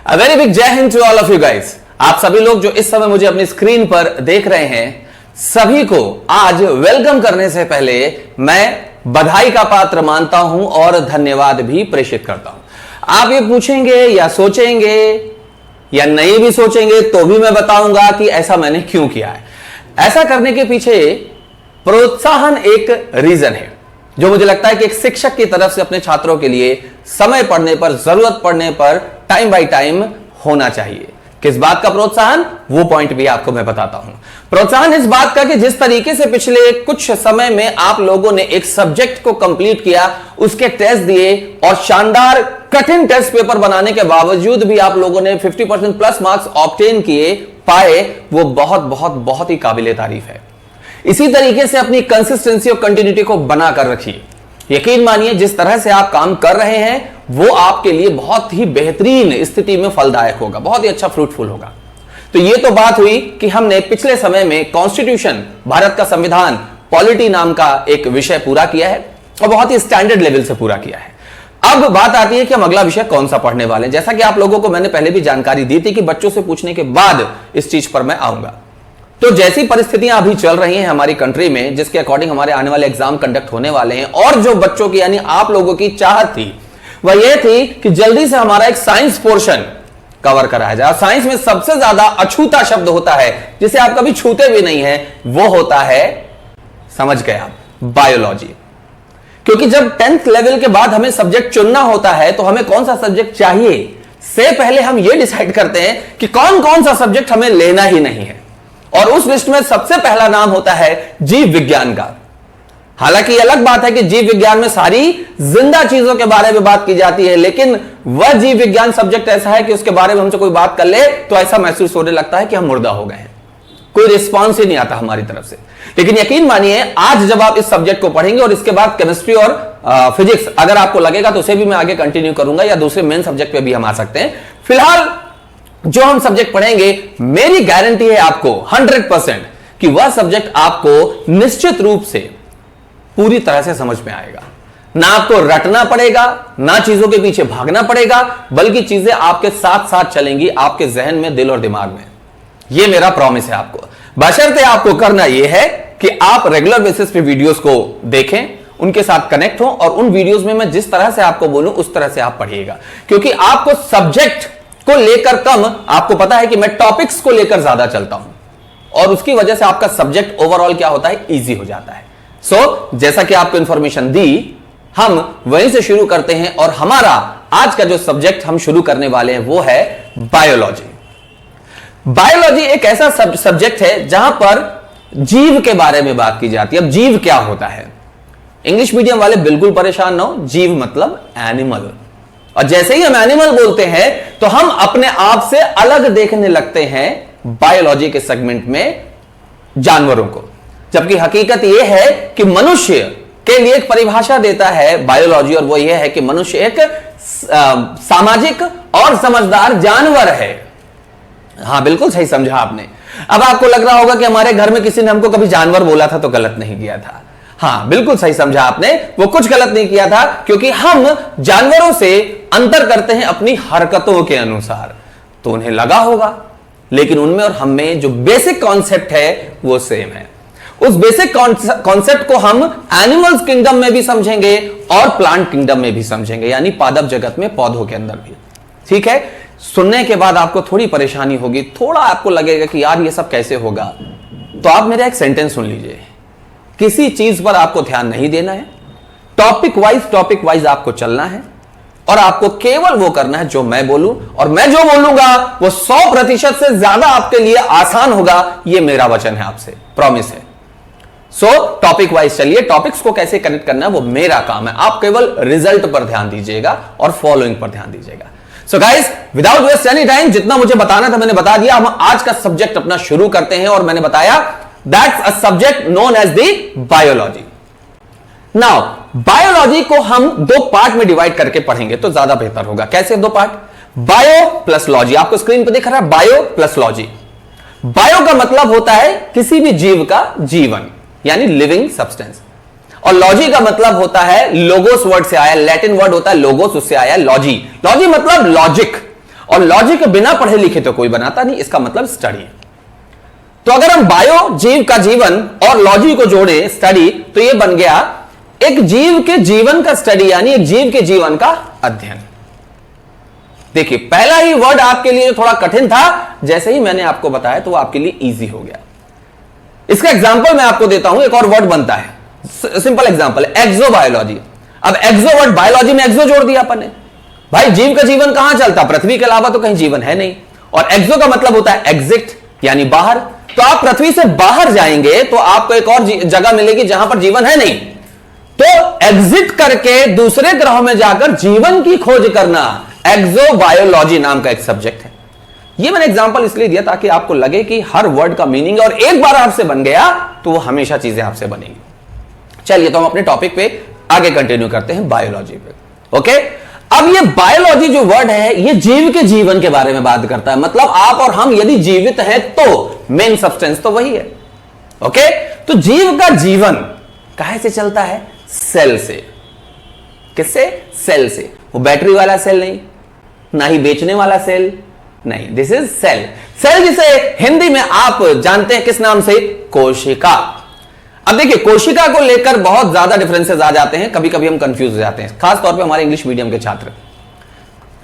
A very big जय Hind to all of you guys। आप सभी लोग जो इस समय मुझे अपनी स्क्रीन पर देख रहे हैं, सभी को आज वेलकम करने से पहले मैं बधाई का पात्र मानता हूं और धन्यवाद भी प्रेषित करता हूं। आप ये पूछेंगे या सोचेंगे या नहीं भी सोचेंगे तो भी मैं बताऊंगा कि ऐसा मैंने क्यों किया है। ऐसा करने के पीछे प्रोत्साहन एक रीजन है जो मुझे लगता है कि एक शिक्षक की तरफ से अपने छात्रों के लिए समय पड़ने पर, जरूरत पड़ने पर टाइम बाय टाइम होना चाहिए। किस बात का प्रोत्साहन, वो पॉइंट भी आपको मैं बताता हूं। प्रोत्साहन इस बात का कि जिस तरीके से पिछले कुछ समय में आप लोगों ने एक सब्जेक्ट को कंप्लीट किया, उसके टेस्ट दिए और शानदार कठिन टेस्ट पेपर बनाने के बावजूद भी आप लोगों ने 50% प्लस मार्क्स ऑब्टेन किए पाए, वो बहुत बहुत बहुत ही काबिले तारीफ है। इसी तरीके से अपनी कंसिस्टेंसी और कंटिन्यूटी को बनाकर रखिए। यकीन मानिए जिस तरह से आप काम कर रहे हैं वो आपके लिए बहुत ही बेहतरीन स्थिति में फलदायक होगा, बहुत ही अच्छा फ्रूटफुल होगा। तो ये तो बात हुई कि हमने पिछले समय में कॉन्स्टिट्यूशन, भारत का संविधान, पॉलिटी नाम का एक विषय पूरा किया है और बहुत ही स्टैंडर्ड लेवल से पूरा किया है। अब बात आती है कि हम अगला विषय कौन सा पढ़ने वाले हैं। जैसा कि आप लोगों को मैंने पहले भी जानकारी दी थी कि बच्चों से पूछने के बाद इस चीज पर मैं आऊंगा। तो जैसी परिस्थितियां अभी चल रही हैं हमारी कंट्री में, जिसके अकॉर्डिंग हमारे आने वाले एग्जाम कंडक्ट होने वाले हैं, और जो बच्चों की यानी आप लोगों की चाहत थी वह यह थी कि जल्दी से हमारा एक साइंस पोर्शन कवर कराया जाए। साइंस में सबसे ज्यादा अछूता शब्द होता है जिसे आप कभी छूते भी नहीं है, वो होता है, समझ गए आप, बायोलॉजी। क्योंकि जब 10th लेवल के बाद हमें सब्जेक्ट चुनना होता है तो हमें कौन सा सब्जेक्ट चाहिए से पहले हम यह डिसाइड करते हैं कि कौन कौन सा सब्जेक्ट हमें लेना ही नहीं है, और उस लिस्ट में सबसे पहला नाम होता है जीव विज्ञान का। हालांकि अलग बात है कि जीव विज्ञान में सारी जिंदा चीजों के बारे में बात की जाती है, लेकिन वह जीव विज्ञान सब्जेक्ट ऐसा है कि उसके बारे में हमसे कोई बात कर ले तो ऐसा महसूस होने लगता है कि हम मुर्दा हो गए हैं, कोई रिस्पॉन्स ही नहीं आता हमारी तरफ से। लेकिन यकीन मानिए आज जब आप इस सब्जेक्ट को पढ़ेंगे और इसके बाद केमिस्ट्री और फिजिक्स अगर आपको लगेगा तो उसे भी मैं आगे कंटिन्यू करूंगा या दूसरे मेन सब्जेक्ट पे भी हम आ सकते हैं। फिलहाल जो हम सब्जेक्ट पढ़ेंगे, मेरी गारंटी है आपको 100% कि वह सब्जेक्ट आपको निश्चित रूप से पूरी तरह से समझ में आएगा। ना आपको रटना पड़ेगा, ना चीजों के पीछे भागना पड़ेगा, बल्कि चीजें आपके साथ साथ चलेंगी आपके जहन में, दिल और दिमाग में। यह मेरा प्रॉमिस है आपको। बशर्ते आपको करना यह है कि आप रेगुलर बेसिस पे वीडियोस को देखें, उनके साथ कनेक्ट हो, और उन वीडियोस में मैं जिस तरह से आपको बोलूं उस तरह से आप पढ़िएगा। क्योंकि आपको सब्जेक्ट को लेकर कम, आपको पता है कि मैं टॉपिक्स को लेकर ज्यादा चलता हूं और उसकी वजह से आपका सब्जेक्ट ओवरऑल क्या होता है, इजी हो जाता है। जैसा कि आपको इंफॉर्मेशन दी, हम वहीं से शुरू करते हैं और हमारा आज का जो सब्जेक्ट हम शुरू करने वाले हैं वो है बायोलॉजी। बायोलॉजी एक ऐसा सब्जेक्ट है जहां पर जीव के बारे में बात की जाती है। अब जीव क्या होता है, इंग्लिश मीडियम वाले बिल्कुल परेशान ना हो, जीव मतलब एनिमल। और जैसे ही हम एनिमल बोलते हैं तो हम अपने आप से अलग देखने लगते हैं बायोलॉजी के सेगमेंट में जानवरों को, जबकि हकीकत यह है कि मनुष्य के लिए एक परिभाषा देता है बायोलॉजी, और वो यह है कि मनुष्य एक सामाजिक और समझदार जानवर है। हां, बिल्कुल सही समझा आपने। अब आपको लग रहा होगा कि हमारे घर में किसी ने हमको कभी जानवर बोला था तो गलत नहीं किया था। हां, बिल्कुल सही समझा आपने, वो कुछ गलत नहीं किया था, क्योंकि हम जानवरों से अंतर करते हैं अपनी हरकतों के अनुसार। तो उन्हें लगा होगा, लेकिन उनमें और हम में जो बेसिक कॉन्सेप्ट है वो सेम है। उस बेसिक कॉन्सेप्ट को हम एनिमल्स किंगडम में भी समझेंगे और प्लांट किंगडम में भी समझेंगे, यानी पादप जगत में, पौधों के अंदर भी। ठीक है, सुनने के बाद आपको थोड़ी परेशानी होगी, थोड़ा आपको लगेगा कि यार ये सब कैसे होगा, तो आप मेरा एक सेंटेंस सुन लीजिए। किसी चीज पर आपको ध्यान नहीं देना है, टॉपिक वाइज आपको चलना है, और आपको केवल वो करना है जो मैं बोलूं, और मैं जो बोलूंगा वो 100% से ज्यादा आपके लिए आसान होगा। ये मेरा वचन है आपसे, प्रॉमिस है। टॉपिक वाइज चलिए, टॉपिक्स को कैसे कनेक्ट करना है वो मेरा काम है, आप केवल रिजल्ट पर ध्यान दीजिएगा और फॉलोइंग पर ध्यान दीजिएगा। So guys, without waste any time, जितना मुझे बताना था मैंने बता दिया। हम आज का सब्जेक्ट अपना शुरू करते हैं, और मैंने बताया that's a subject known as the biology. Now biology को हम दो पार्ट में डिवाइड करके पढ़ेंगे तो ज्यादा बेहतर होगा। कैसे दो पार्ट? Bio plus logy. आपको स्क्रीन पर दिख रहा है बायो प्लस लॉजी। बायो का मतलब होता है किसी भी जीव का जीवन, यानी लिविंग सब्सटेंस, और लॉजी का मतलब होता है, लोगोस वर्ड से आया, लैटिन वर्ड होता है लोगोस, उससे आया लॉजी। लॉजी मतलब लॉजिक। और लॉजिक बिना पढ़े लिखे तो कोई बनाता नहीं, इसका मतलब स्टडी है। तो अगर हम बायो जीव का जीवन और लॉजी को जोड़े स्टडी, तो यह बन गया एक जीव के जीवन का स्टडी, यानी एक जीव के जीवन का अध्ययन। देखिए पहला ही वर्ड आपके लिए थोड़ा कठिन था, जैसे ही मैंने आपको बताया तो वो आपके लिए इजी हो गया। इसका एग्जांपल मैं आपको देता हूं, एक और वर्ड बनता है, सिंपल एग्जांपल, एक्सोबायोलॉजी। अब एक्सो वर्ड, बायोलॉजी में एक्सो जोड़ दिया अपन ने। भाई जीव का जीवन कहां चलता, पृथ्वी के अलावा तो कहीं जीवन है नहीं, और एक्सो का मतलब होता है एग्जिट, यानी बाहर। तो आप पृथ्वी से बाहर जाएंगे तो आपको एक और जगह मिलेगी जहां पर जीवन है नहीं, तो एग्जिट करके दूसरे ग्रहों में जाकर जीवन की खोज करना एक्सोबायोलॉजी नाम का एक सब्जेक्ट है। यह मैंने एग्जांपल इसलिए दिया ताकि आपको लगे कि हर वर्ड का मीनिंग, और एक बार आपसे बन गया तो वो हमेशा चीजें आपसे बनेंगी। चलिए तो हम अपने टॉपिक पे आगे कंटिन्यू करते हैं, बायोलॉजी पे। ओके, अब ये बायोलॉजी जो वर्ड है ये जीव के जीवन के बारे में बात करता है, मतलब आप और हम यदि जीवित हैं तो मेन सब्सटेंस तो वही है। ओके, तो जीव का जीवन काहे से चलता है, सेल से। किससे, सेल से। वो बैटरी वाला सेल नहीं, ना ही बेचने वाला सेल नहीं, दिस इज सेल। सेल जिसे हिंदी में आप जानते हैं किस नाम से, कोशिका। अब देखिए कोशिका को लेकर बहुत ज्यादा डिफरेंसेस आ जाते हैं, कभी कभी हम कंफ्यूज हो जाते हैं, खास तौर पे हमारे इंग्लिश मीडियम के छात्र।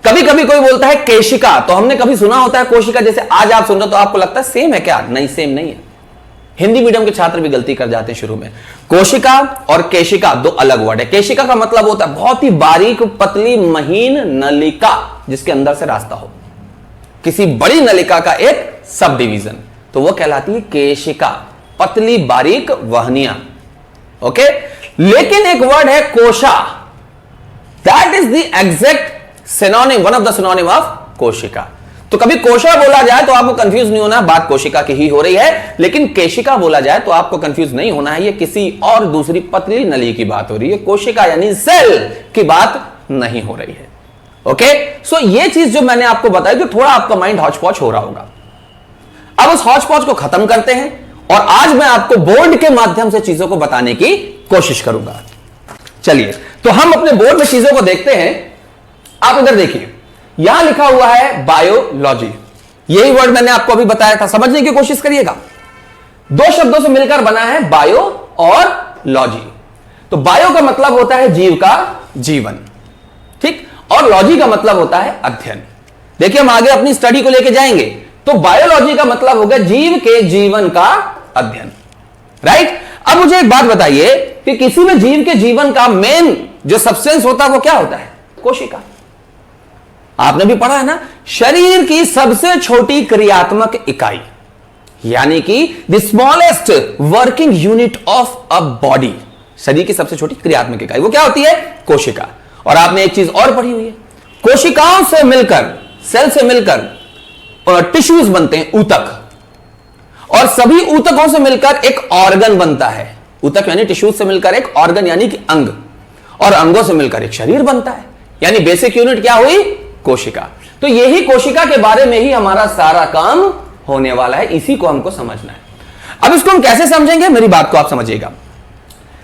कभी कभी कोई बोलता है केशिका, तो हमने कभी सुना होता है कोशिका, जैसे आज आप सुन रहे हो तो आपको लगता है सेम है क्या, नहीं सेम नहीं है। हिंदी मीडियम के छात्र भी गलती कर जाते हैं शुरू में। कोशिका और केशिका दो अलग वर्ड है। केशिका का मतलब होता है बहुत ही बारीक पतली महीन नलिका जिसके अंदर से रास्ता हो, किसी बड़ी नलिका का एक सब डिवीजन, तो वो कहलाती है केशिका, पतली बारीक वहनियां। ओके, लेकिन एक वर्ड है कोशा, that is the exact synonym, one of the synonym of कोशिका। तो कभी कोशा बोला जाए तो आपको कंफ्यूज नहीं होना, बात कोशिका की ही हो रही है, लेकिन केशिका बोला जाए तो आपको कंफ्यूज नहीं होना है, ये किसी और दूसरी पतली नली की बात हो रही है, कोशिका यानी सेल की बात नहीं हो रही है। ओके, सो ये चीज जो मैंने आपको बताई, जो थोड़ा आपका माइंड हॉच पॉच हो रहा होगा, अब उस हॉच पॉच को खत्म करते हैं और आज मैं आपको बोर्ड के माध्यम से चीजों को बताने की कोशिश करूंगा। चलिए तो हम अपने बोर्ड में चीजों को देखते हैं। आप इधर देखिए, यहां लिखा हुआ है बायोलॉजी, यही वर्ड मैंने आपको अभी बताया था, समझने की कोशिश करिएगा। दो शब्दों से मिलकर बना है बायो और लॉजी। तो बायो का मतलब होता है जीव का जीवन, ठीक, और लॉजी का मतलब होता है अध्ययन। देखिए हम आगे अपनी स्टडी को लेके जाएंगे, तो बायोलॉजी का मतलब होगा जीव के जीवन का अध्ययन, राइट। अब मुझे एक बात बताइए कि किसी भी जीव के जीवन का मेन जो सब्सटेंस होता है वो क्या होता है, कोशिका। आपने भी पढ़ा है ना, शरीर की सबसे छोटी क्रियात्मक इकाई, यानी कि the smallest working unit of a body, शरीर की सबसे छोटी क्रियात्मक इकाई वो क्या होती है, कोशिका। और आपने एक चीज और पढ़ी हुई है, कोशिकाओं से मिलकर, सेल से मिलकर टिश्यूज बनते हैं, ऊतक, और सभी ऊतकों से मिलकर एक ऑर्गन बनता है। ऊतक यानी टिश्यूज से मिलकर एक ऑर्गन यानी कि अंग, और अंगों से मिलकर एक शरीर बनता है, यानी बेसिक यूनिट क्या हुई, कोशिका। तो यही कोशिका के बारे में ही हमारा सारा काम होने वाला है, इसी को हमको समझना है। अब इसको हम कैसे समझेंगे, मेरी बात को आप समझिएगा।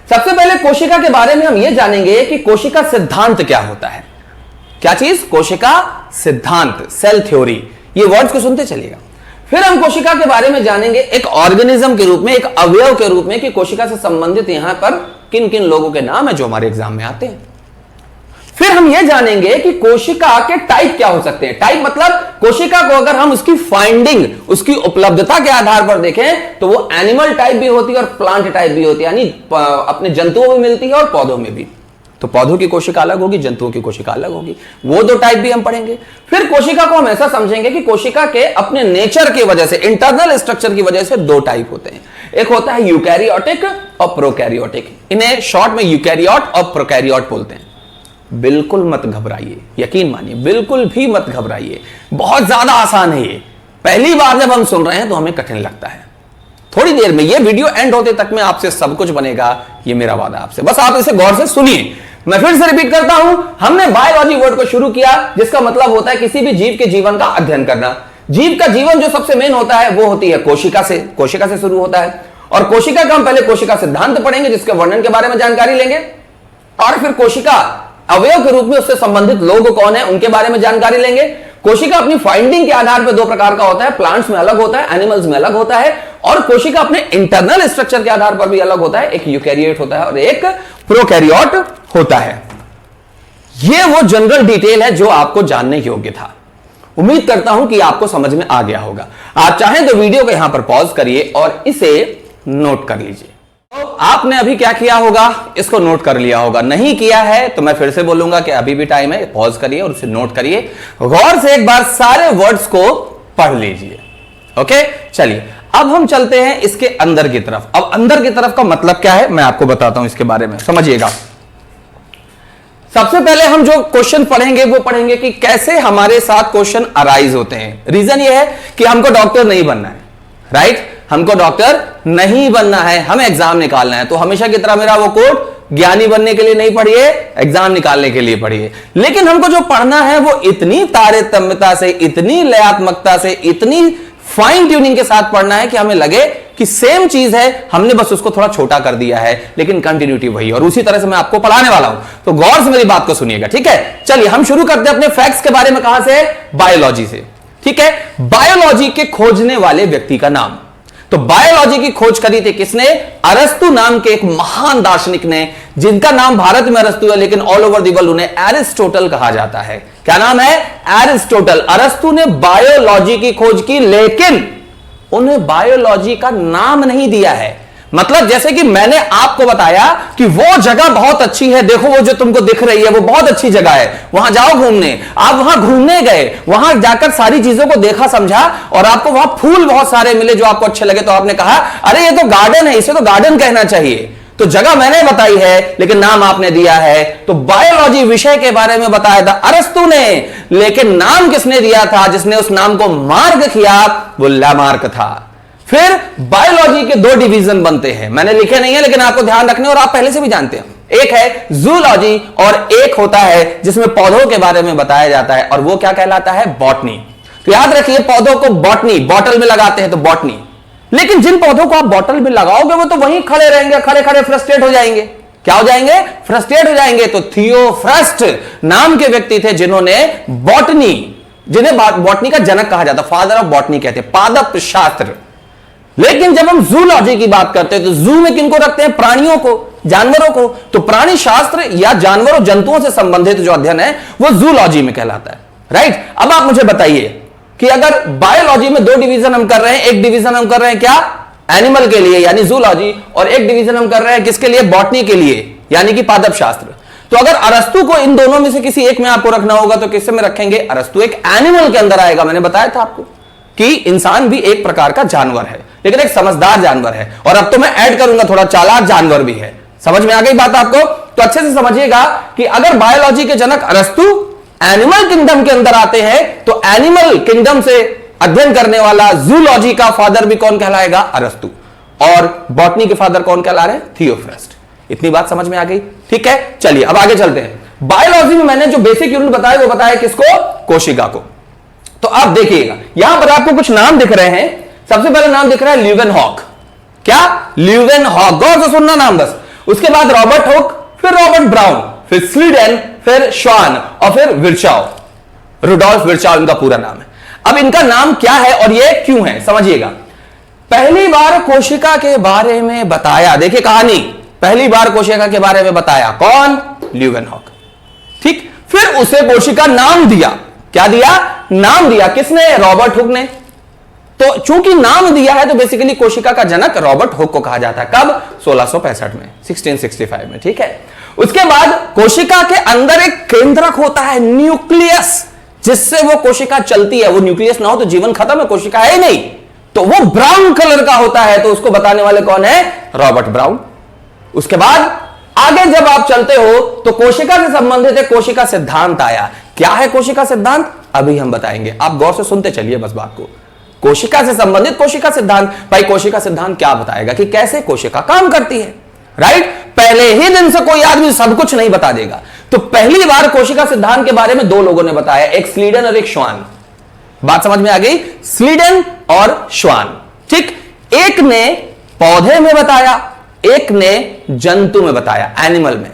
सबसे पहले कोशिका के बारे में हम यह जानेंगे कि कोशिका सिद्धांत क्या होता है। क्या चीज, कोशिका सिद्धांत, सेल थ्योरी, ये वर्ड्स को सुनते चलिएगा। फिर हम कोशिका के बारे में जानेंगे एक ऑर्गेनिज्म के रूप में, एक अवयव के रूप में, कि कोशिका से संबंधित यहां पर किन किन लोगों के नाम है जो हमारे एग्जाम में आते हैं। फिर हम यह जानेंगे कि कोशिका के टाइप क्या हो सकते हैं। टाइप मतलब कोशिका को अगर हम उसकी फाइंडिंग, उसकी उपलब्धता के आधार पर देखें तो वो एनिमल टाइप भी होती है और प्लांट टाइप भी होती है, यानी अपने जंतुओं में मिलती है और पौधों में भी। तो पौधों की कोशिका अलग होगी, जंतुओं की कोशिका अलग होगी, वो दो टाइप भी हम पढ़ेंगे। फिर कोशिका को हम ऐसा समझेंगे कि कोशिका के अपने नेचर की वजह से, इंटरनल स्ट्रक्चर की वजह से दो टाइप होते हैं, एक होता है यूकैरियोटिक और प्रोकैरियोटिक। इन्हें शॉर्ट में यूकैरियोट और प्रोकैरियोट बोलते हैं। बिल्कुल मत घबराइए, यकीन मानिए, बिल्कुल भी मत घबराइए, बहुत ज्यादा आसान है ये। पहली बार जब हम सुन रहे हैं तो हमें कठिन लगता है। थोड़ी देर में, ये वीडियो एंड होते तक में आपसे सब कुछ बनेगा, ये मेरा वादा आपसे, बस आप इसे गौर से सुनिए। मैं फिर से रिपीट करता हूं, हमने बायोलॉजी वर्ड को शुरू किया जिसका मतलब होता है किसी भी जीव के जीवन का अध्ययन करना। जीव का जीवन जो सबसे मेन होता है वो होती है कोशिका से, कोशिका से शुरू होता है। और कोशिका का हम पहले कोशिका सिद्धांत पढ़ेंगे जिसके वर्णन के बारे में जानकारी लेंगे, और फिर कोशिका अवयव के रूप में उससे संबंधित लोग कौन है उनके बारे में जानकारी लेंगे। कोशिका अपनी फाइंडिंग के आधार पर दो प्रकार का होता है, प्लांट्स में अलग होता है, एनिमल्स में अलग होता है, और कोशिका अपने इंटरनल स्ट्रक्चर के आधार पर भी अलग होता है, एक यूकैरियोट होता है और एक प्रोकैरियोट होता है। यह वो जनरल डिटेल है जो आपको जानने योग्य था। उम्मीद करता हूं कि आपको समझ में आ गया होगा। आप चाहें तो वीडियो को यहां पर पॉज करिए और इसे नोट कर लीजिए। तो आपने अभी क्या किया होगा, इसको नोट कर लिया होगा। नहीं किया है तो मैं फिर से बोलूंगा कि अभी भी टाइम है, पॉज करिए और उसे नोट करिए, गौर से एक बार सारे वर्ड्स को पढ़ लीजिए। ओके, चलिए अब हम चलते हैं इसके अंदर की तरफ। अब अंदर की तरफ का मतलब क्या है मैं आपको बताता हूं, इसके बारे में समझिएगा। सबसे पहले हम जो क्वेश्चन पढ़ेंगे वो पढ़ेंगे कि कैसे हमारे साथ क्वेश्चन अराइज होते हैं। रीजन ये है कि हमको डॉक्टर नहीं बनना है, राइट? हमको डॉक्टर नहीं बनना है, हमें एग्जाम निकालना है। तो हमेशा की तरह मेरा वो कोड, ज्ञानी बनने के लिए नहीं पढ़िए, एग्जाम निकालने के लिए पढ़िए। लेकिन हमको जो पढ़ना है वो इतनी तारतम्यता से, इतनी लयात्मकता से, इतनी फाइन ट्यूनिंग के साथ पढ़ना है कि हमें लगे कि सेम चीज है, हमने बस उसको थोड़ा छोटा कर दिया है, लेकिन कंटिन्यूटी वही। और उसी तरह से मैं आपको पढ़ाने वाला हूं, तो गौर से मेरी बात को सुनिएगा, ठीक है? चलिए हम शुरू करते हैं अपने फैक्ट्स के बारे में। कहां से? बायोलॉजी से, ठीक है? बायोलॉजी के खोजने वाले व्यक्ति का नाम। तो बायोलॉजी की खोज करी थी किसने? अरस्तु नाम के एक महान दार्शनिक ने, जिनका नाम भारत में अरस्तु है लेकिन ऑल ओवर द वर्ल्ड उन्हें एरिस्टोटल कहा जाता है। क्या नाम है? एरिस्टोटल। अरस्तु ने बायोलॉजी की खोज की, लेकिन उन्हें बायोलॉजी का नाम नहीं दिया है। मतलब जैसे कि मैंने आपको बताया कि वो जगह बहुत अच्छी है, देखो वो जो तुमको दिख रही है वो बहुत अच्छी जगह है, वहां जाओ घूमने। आप वहां घूमने गए, वहां जाकर सारी चीजों को देखा समझा और आपको वहां फूल बहुत सारे मिले जो आपको अच्छे लगे, तो आपने कहा अरे ये तो गार्डन है, इसे तो गार्डन कहना चाहिए। तो जगह मैंने बताई है लेकिन नाम आपने दिया है। तो बायोलॉजी विषय के बारे में बताया था अरस्तु ने, लेकिन नाम किसने दिया था? जिसने उस नाम को मार्क किया वो लैमार्क था। फिर बायोलॉजी के दो डिवीजन बनते हैं, मैंने लिखे नहीं है लेकिन आपको ध्यान रखने, और आप पहले से भी जानते हैं। एक है जूलॉजी और एक होता है जिसमें पौधों के बारे में बताया जाता है, और वो क्या कहलाता है? बॉटनी। तो याद रखिए, पौधों को बॉटनी, बॉटल में लगाते हैं तो बॉटनी। लेकिन जिन पौधों को आप बॉटल में लगाओगे वो तो वहीं खड़े रहेंगे, खड़े खड़े फ्रस्ट्रेट हो जाएंगे। क्या हो जाएंगे? फ्रस्ट्रेट हो जाएंगे। तो थियोफ्रस्ट नाम के व्यक्ति थे जिन्होंने बॉटनी, जिन्हें बॉटनी का जनक कहा जाता, फादर ऑफ बॉटनी कहते हैं, पादप शास्त्र। लेकिन जब हम जूलॉजी की बात करते हैं तो जू में किनको रखते हैं? प्राणियों को, जानवरों को। तो प्राणी शास्त्र या जानवरों जंतुओं से संबंधित जो अध्ययन है वो जूलॉजी में कहलाता है, राइट? अब आप मुझे बताइए कि अगर बायोलॉजी में दो डिवीजन हम कर रहे हैं, एक डिवीजन हम कर रहे हैं क्या? एनिमल के लिए यानी जूलॉजी, और एक डिवीजन हम कर रहे हैं किसके लिए? बॉटनी के लिए यानी कि पादप शास्त्र। तो अगर अरस्तु को इन दोनों में से किसी एक में आपको रखना होगा तो किससे में रखेंगे? अरस्तु एक एनिमल के अंदर आएगा। मैंने बताया था आपको कि इंसान भी एक प्रकार का जानवर है, लेकिन एक समझदार जानवर है, और अब तो मैं ऐड करूंगा थोड़ा चालाक जानवर भी है। समझ में आ गई बात आपको? तो अच्छे से समझिएगा कि अगर बायोलॉजी के जनक अरस्तु एनिमल किंगडम के अंदर आते हैं तो एनिमल किंगडम से अध्ययन करने वाला जूलॉजी का फादर भी कौन कहलाएगा? अरस्तु। और बॉटनी के फादर कौन कहला रहे हैं? थियोफ्रस्ट। इतनी बात समझ में आ गई? ठीक है, चलिए अब आगे चलते हैं। बायोलॉजी में मैंने जो बेसिक यूनिट बताया वो बताया किसको? कोशिका को। तो आप देखिएगा यहां पर आपको कुछ नाम दिख रहे हैं। सबसे पहले नाम दिख रहा है ल्यूवेनहॉक। क्या? ल्यूवेनहॉक। गौर से सुनना नाम बस। उसके बाद रॉबर्ट हुक, फिर रॉबर्ट ब्राउन, फिर स्लीडन, फिर श्वान और फिर विर्चाव। रुडोल्फ विर्चाव इनका पूरा नाम है। अब इनका नाम क्या है और ये क्यों है समझिएगा। पहली बार कोशिका के बारे में बताया, देखिए कहानी, पहली बार कोशिका के बारे में बताया कौन? ल्यूवेनहॉक। ठीक, फिर उसे कोशिका नाम दिया। क्या दिया? नाम दिया। किसने? रॉबर्ट हुक ने। तो चूंकि नाम दिया है तो बेसिकली कोशिका का जनक रॉबर्ट हुक को कहा जाता है। कब? 1665 में, 1665 में। ठीक है, उसके बाद कोशिका के अंदर एक केंद्रक होता है, न्यूक्लियस, जिससे वो कोशिका चलती है। वो न्यूक्लियस ना हो तो जीवन खत्म है, कोशिका है ही नहीं। तो वो ब्राउन कलर का होता है, तो उसको बताने वाले कौन है? Robert brown. उसके बाद आगे जब आप चलते हो तो कोशिका से संबंधित एक कोशिका सिद्धांत आया। क्या है कोशिका सिद्धांत? अभी हम बताएंगे, आप गौर से सुनते चलिए बस बात को। कोशिका से संबंधित कोशिका सिद्धांत। भाई कोशिका सिद्धांत क्या बताएगा कि कैसे कोशिका काम करती है, राइट? पहले ही दिन से कोई आदमी सब कुछ नहीं बता देगा। तो पहली बार कोशिका सिद्धांत के बारे में दो लोगों ने बताया, एक स्लीडन और एक श्वान। बात समझ में आ गई? स्लीडन और श्वान। ठीक, एक ने पौधे में बताया, एक ने जंतु में बताया, एनिमल में।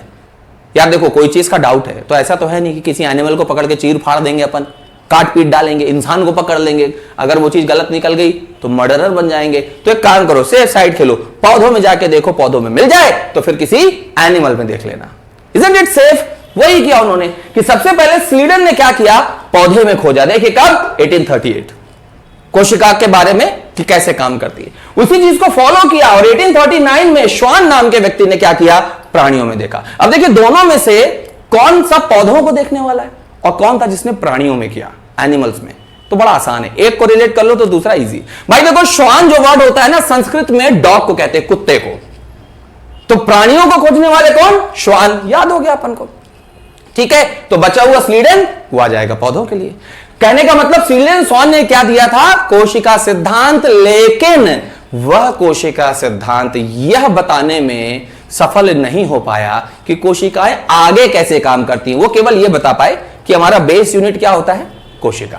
यार देखो, कोई चीज का डाउट है तो ऐसा तो है नहीं कि किसी एनिमल को पकड़ के चीर फाड़ देंगे अपन, काट पीट डालेंगे, इंसान को पकड़ लेंगे, अगर वो चीज गलत निकल गई तो मर्डरर बन जाएंगे। तो एक काम करो, सेफ साइड खेलो, पौधों में जाके देखो, पौधों में मिल जाए तो फिर किसी एनिमल में देख लेना। Isn't it safe? वही किया उन्होंने कि सबसे पहले स्वीडन ने क्या किया, पौधे में खोजा। देखिए कब, 1838, कोशिका के बारे में कि कैसे काम करती है, उसी चीज को फॉलो किया और 1839 में श्वान नाम के व्यक्ति ने क्या किया, प्राणियों में देखा। अब देखिए दोनों में से कौन सा पौधों को देखने वाला है और कौन था जिसने प्राणियों में किया, एनिमल्स में। तो बड़ा आसान है, एक को रिलेट कर लो तो दूसरा इजी। भाई देखो श्वान जो वर्ड होता है ना, संस्कृत में डॉग को कहते हैं, कुत्ते को। तो प्राणियों को खोजने वाले कौन, श्वान। याद हो गया अपन को, ठीक है। तो बचा हुआ स्वीडन, वो आ जाएगा पौधों के लिए। कहने का मतलब स्वीडन स्वान ने क्या दिया था, कोशिका सिद्धांत, लेकिन वह कोशिका सिद्धांत यह बताने में सफल नहीं हो पाया कि कोशिकाएं आगे कैसे काम करती हैं। वो केवल यह बता पाए कि हमारा बेस यूनिट क्या होता है, कोशिका।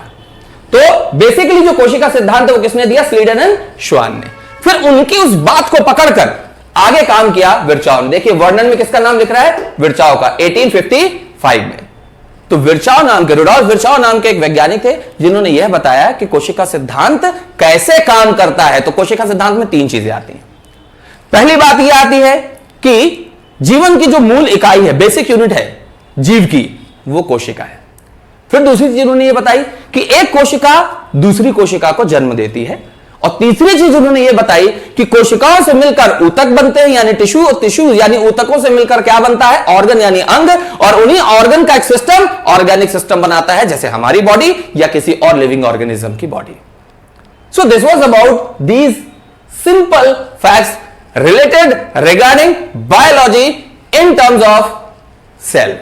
तो बेसिकली जो कोशिका सिद्धांत है वो किसने दिया, स्वीडन एंड श्वान ने। फिर उनकी उस बात को पकड़कर आगे काम किया विर्चाव ने। देखिए वर्णन में किसका नाम लिख रहा है, विर्चाव का, 1855 में। तो विर्चाव नाम के, रुडॉल्फ विर्चाव नाम के एक वैज्ञानिक थे जिन्होंने यह बताया कि कोशिका सिद्धांत कैसे काम करता है। तो कोशिका सिद्धांत में 3 चीजें आती हैं। पहली बात यह आती है कि जीवन की जो मूल इकाई है, बेसिक यूनिट है जीव की, वो कोशिका है। फिर दूसरी चीज उन्होंने यह बताई कि एक कोशिका दूसरी कोशिका को जन्म देती है। और तीसरी चीज उन्होंने यह बताई कि कोशिकाओं से मिलकर ऊतक बनते हैं यानी टिश्यू, और टिश्यू यानी ऊतकों से मिलकर क्या बनता है, ऑर्गन यानी अंग, और उन्हीं ऑर्गन का एक सिस्टम, ऑर्गेनिक सिस्टम बनाता है, जैसे हमारी बॉडी या किसी और लिविंग ऑर्गेनिज्म की body. So this was about these simple facts related regarding biology in terms of cell.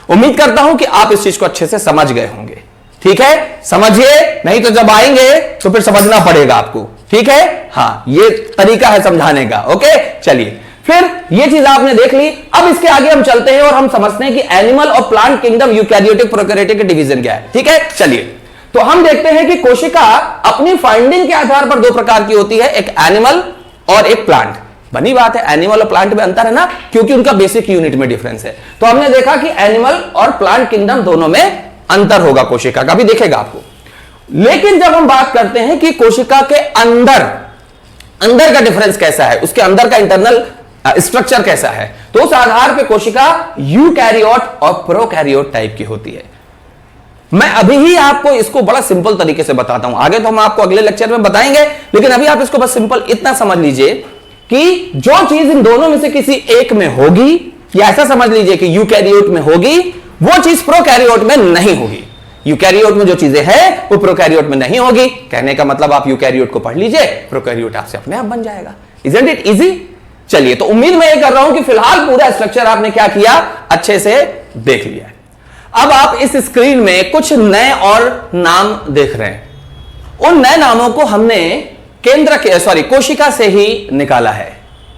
उम्मीद करता हूं कि आप इस चीज को अच्छे से समझ गए होंगे, ठीक है। समझिए, नहीं तो जब आएंगे तो फिर समझना पड़ेगा आपको, ठीक है। हाँ, ये तरीका है समझाने का, ओके। चलिए, फिर ये चीज आपने देख ली। अब इसके आगे हम चलते हैं और हम समझते हैं कि एनिमल और प्लांट किंगडम, यूकैरियोटिक प्रोकैरियोटिक के डिवीजन क्या है, ठीक है। चलिए, तो हम देखते हैं कि कोशिका अपनी फाइंडिंग के आधार पर 2 प्रकार की होती है, एक एनिमल और एक प्लांट। बनी बात है, एनिमल और प्लांट में अंतर है ना, क्योंकि उनका बेसिक यूनिट में डिफरेंस है। तो हमने देखा कि एनिमल और प्लांट किंगडम दोनों में अंतर होगा, कोशिका का भी दिखेगा आपको। लेकिन जब हम बात करते हैं कि कोशिका के अंदर का डिफरेंस कैसा है, उसके अंदर का इंटरनल स्ट्रक्चर कैसा है, तो उस आधार पर कोशिका यूकैरियोट और प्रोकैरियोट टाइप की होती है। मैं अभी ही आपको इसको बड़ा सिंपल तरीके से बताता हूं, आगे तो हम आपको अगले लेक्चर में बताएंगे, लेकिन अभी आप इसको बस सिंपल इतना समझ लीजिए कि जो चीज इन दोनों में से किसी एक में होगी, या ऐसा समझ लीजिए कि यूकैरियोट में होगी, वो चीज प्रोकैरियोट में नहीं होगी। यूकैरियोट में जो चीजें हैं वो प्रोकैरियोट में नहीं होगी। कहने का मतलब आप यूकैरियोट को पढ़ लीजिए, प्रोकैरियोट आपसे अपने आप बन जाएगा। Isn't it easy? चलिए, तो उम्मीद मैं ये कर रहा हूं कि फिलहाल पूरा स्ट्रक्चर आपने क्या किया, अच्छे से देख लिया है। अब आप इस स्क्रीन में कुछ नए और नाम देख रहे हैं। उन नए नामों को हमने कोशिका से ही निकाला है।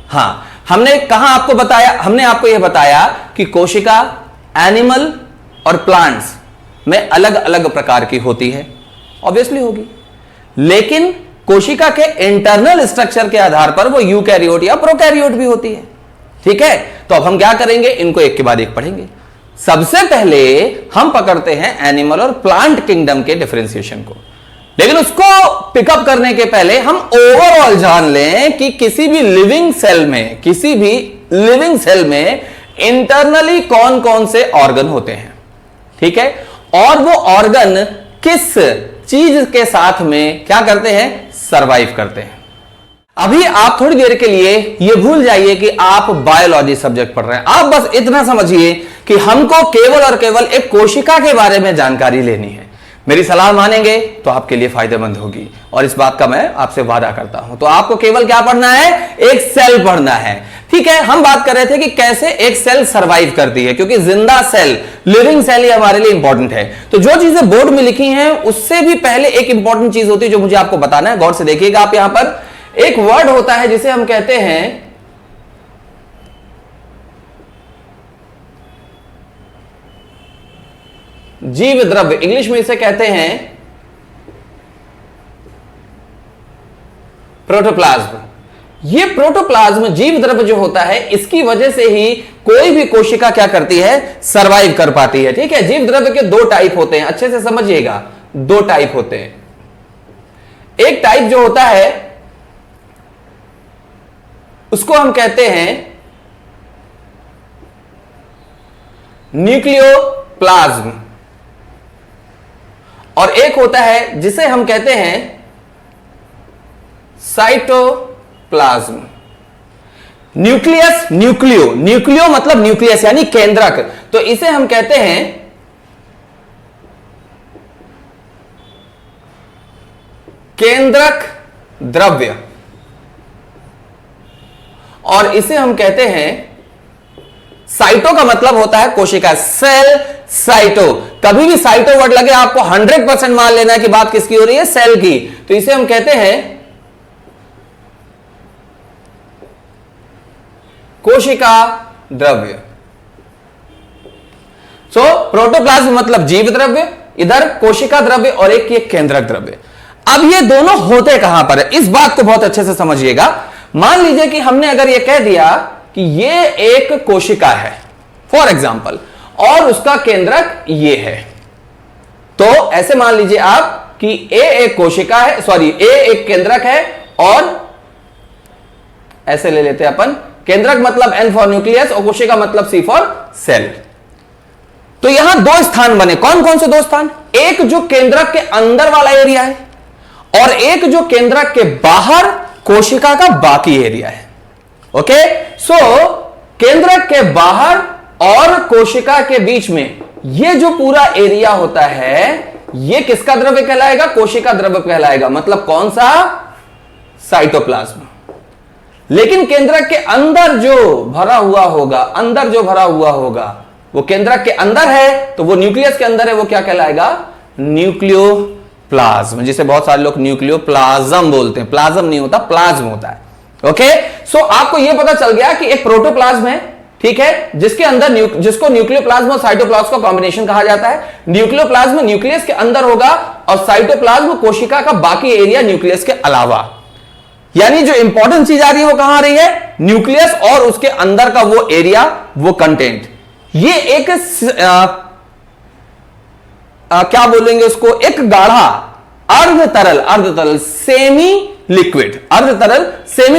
हां, हमने कहां आपको बताया, हमने आपको यह बताया कि कोशिका एनिमल और प्लांट्स में अलग अलग प्रकार की होती है, ऑब्वियसली होगी, लेकिन कोशिका के इंटरनल स्ट्रक्चर के आधार पर वो यूकैरियोट या प्रोकैरियोट भी होती है, ठीक है। तो अब हम क्या करेंगे, इनको एक के बाद एक पढ़ेंगे। सबसे पहले हम पकड़ते हैं एनिमल और प्लांट किंगडम के डिफरेंशिएशन को, लेकिन उसको पिकअप करने के पहले हम ओवरऑल जान लें कि किसी भी लिविंग सेल में इंटरनली कौन कौन से ऑर्गन होते हैं, ठीक है, और वो ऑर्गन किस चीज के साथ में क्या करते हैं, सरवाइव करते हैं। अभी आप थोड़ी देर के लिए ये भूल जाइए कि आप बायोलॉजी सब्जेक्ट पढ़ रहे हैं। आप बस इतना समझिए कि हमको केवल और केवल एक कोशिका के बारे में जानकारी लेनी है। मेरी सलाह मानेंगे तो आपके लिए फायदेमंद होगी, और इस बात का मैं आपसे वादा करता हूं। तो आपको केवल क्या पढ़ना है, एक सेल पढ़ना है, ठीक है। हम बात कर रहे थे कि कैसे एक सेल सरवाइव करती है, क्योंकि जिंदा सेल, लिविंग सेल, ये हमारे लिए इंपॉर्टेंट है। तो जो चीजें बोर्ड में लिखी हैं उससे भी पहले एक इंपॉर्टेंट चीज होती है जो मुझे आपको बताना है। गौर से देखिएगा आप, यहां पर एक वर्ड होता है जिसे हम कहते हैं जीव द्रव्य, इंग्लिश में इसे कहते हैं प्रोटोप्लाज्म। ये प्रोटोप्लाज्म जीव द्रव्य जो होता है, इसकी वजह से ही कोई भी कोशिका क्या करती है, सरवाइव कर पाती है, ठीक है। जीव द्रव्य के 2 टाइप होते हैं, अच्छे से समझिएगा। दो टाइप होते हैं। एक टाइप जो होता है उसको हम कहते हैं न्यूक्लियोप्लाज्म, और एक होता है जिसे हम कहते हैं साइटोप्लाज्म। न्यूक्लियस, न्यूक्लियो मतलब न्यूक्लियस यानी केंद्रक, तो इसे हम कहते हैं केंद्रक द्रव्य, और इसे हम कहते हैं साइटो का मतलब होता है कोशिका, सेल साइटो। कभी भी साइटो वर्ड लगे आपको 100% मान लेना है कि बात किसकी हो रही है, सेल की, तो इसे हम कहते हैं कोशिका द्रव्य। प्रोटोप्लाज्म मतलब जीव द्रव्य, इधर कोशिका द्रव्य, और एक ये केंद्रक द्रव्य। अब ये दोनों होते कहां पर है, इस बात को बहुत अच्छे से समझिएगा। मान लीजिए कि हमने अगर ये कह दिया कि ये एक कोशिका है फॉर एग्जाम्पल, और उसका केंद्रक ये है, तो ऐसे मान लीजिए आप कि ए एक कोशिका है, सॉरी ए एक केंद्रक है, और ऐसे ले लेते हैं अपन, केंद्रक मतलब N फॉर न्यूक्लियस और कोशिका मतलब C फॉर सेल। तो यहां दो स्थान बने, कौन कौन से दो स्थान, एक जो केंद्रक के अंदर वाला एरिया है, और एक जो केंद्रक के बाहर कोशिका का बाकी एरिया है। ओके, सो केंद्रक के बाहर और कोशिका के बीच में ये जो पूरा एरिया होता है, ये किसका द्रव्य कहलाएगा, कोशिका द्रव्य कहलाएगा, मतलब कौन सा, साइटोप्लाज्म। लेकिन केंद्रक के अंदर जो भरा हुआ होगा, अंदर जो भरा हुआ होगा वो केंद्रक के अंदर है, तो वो न्यूक्लियस के अंदर है, वो क्या कहलाएगा, न्यूक्लियोप्लाज्म, जिसे बहुत सारे लोग न्यूक्लियोप्लाज्म बोलते हैं, प्लाज्म नहीं होता, प्लाज्म होता है। ओके, सो आपको यह पता चल गया कि एक प्रोटोप्लाज्म है, ठीक है, जिसके अंदर जिसको न्यूक्लियोप्लाज्म और साइटोप्लाज्म का कॉम्बिनेशन कहा जाता है। न्यूक्लियोप्लाज्म न्यूक्लियस के अंदर होगा और साइटोप्लाज्म कोशिका का बाकी एरिया न्यूक्लियस के अलावा। यानी जो इंपॉर्टेंट चीज आ रही है वो कहां आ रही है, न्यूक्लियस और उसके अंदर का वो एरिया, वो कंटेंट। ये एक क्या बोलेंगे उसको, एक गाढ़ा अर्ध तरल सेमी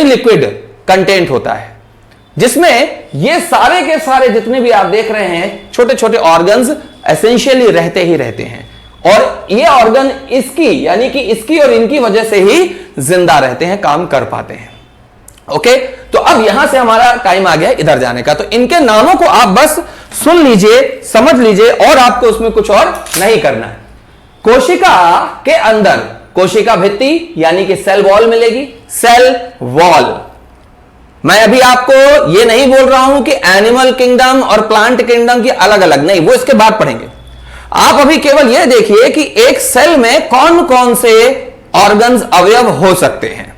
लिक्विड कंटेंट होता है, जिसमें ये सारे के सारे जितने भी आप देख रहे हैं छोटे छोटे ऑर्गन्स एसेंशियली रहते ही रहते हैं, और ये ऑर्गन इसकी यानी कि इसकी और इनकी वजह से ही जिंदा रहते हैं, काम कर पाते हैं। ओके, तो अब यहां से हमारा टाइम आ गया इधर जाने का, तो इनके नामों को आप बस सुन लीजिए, समझ लीजिए, और आपको उसमें कुछ और नहीं करना है। कोशिका के अंदर कोशिका भित्ति यानी कि सेल वॉल मिलेगी, सेल वॉल। मैं अभी आपको ये नहीं बोल रहा हूं कि एनिमल किंगडम और प्लांट किंगडम की अलग अलग, नहीं, वो इसके बाद पढ़ेंगे। आप अभी केवल ये देखिए कि एक सेल में कौन कौन से ऑर्गन्स अवयव हो सकते हैं,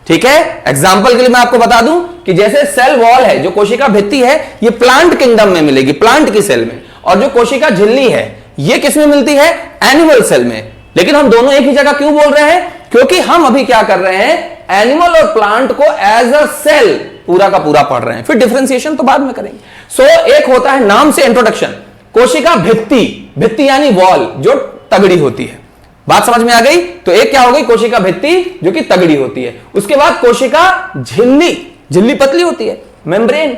ठीक है। एग्जाम्पल के लिए मैं आपको बता दूं कि जैसे सेल वॉल है, जो कोशिका भित्ति है, ये प्लांट किंगडम में मिलेगी, प्लांट की सेल में, और जो कोशिका झिल्ली है ये किस में मिलती है, एनिमल सेल में। लेकिन हम दोनों एक ही जगह क्यों बोल रहे हैं, क्योंकि हम अभी क्या कर रहे हैं, एनिमल और प्लांट को एज अ सेल पूरा का पूरा पढ़ रहे हैं, फिर डिफरेंशिएशन तो बाद में करेंगे। सो एक होता है नाम से इंट्रोडक्शन, कोशिका भित्ति यानी वॉल, जो तगड़ी होती है, बात समझ में आ गई। तो एक क्या हो गई, कोशिका भित्ति जो कि तगड़ी होती है। उसके बाद कोशिका झिल्ली पतली होती है, मेम्ब्रेन,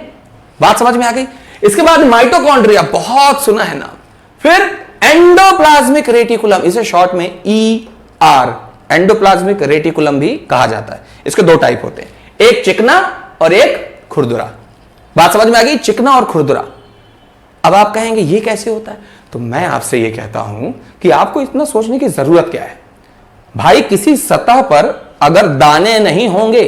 बात समझ में आ गई। इसके बाद माइटोकॉन्ड्रिया, बहुत सुना है नाम। फिर एंडोप्लाज्मिक रेटिकुलम, इसे शॉर्ट में ER, एंडोप्लाज्मिक रेटिकुलम भी कहा जाता है। इसके दो टाइप होते हैं, एक चिकना और एक खुरदुरा। बात समझ में आ गई, चिकना और खुरदुरा। अब आप कहेंगे ये कैसे होता है, तो मैं आपसे ये कहता हूं कि आपको इतना सोचने की जरूरत क्या है भाई। किसी सतह पर अगर दाने नहीं होंगे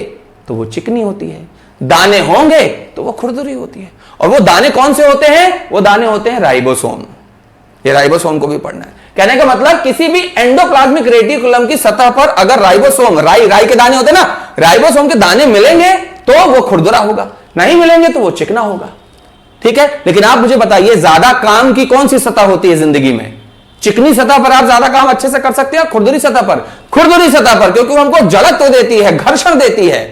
तो वो चिकनी होती है, दाने होंगे तो वो खुरदुरी होती है। और वो दाने कौन से होते हैं, वो दाने होते हैं राइबोसोम। ये राइबोसोम को भी पढ़ना है। कहने का मतलब किसी भी एंडोप्लाज्मिक रेटिकुलम की सतह पर अगर राइबोसोम, राई के दाने होते हैं ना, राइबोसोम के दाने मिलेंगे तो वो खुरदुरा होगा, नहीं मिलेंगे तो वो चिकना होगा, ठीक है। लेकिन आप मुझे बताइए, ज्यादा काम की कौन सी सतह होती है जिंदगी में, चिकनी सतह पर आप ज्यादा काम अच्छे से कर सकते हैं, खुरदुरी सतह पर, क्योंकि वो हमको जड़त तो देती है, घर्षण देती है।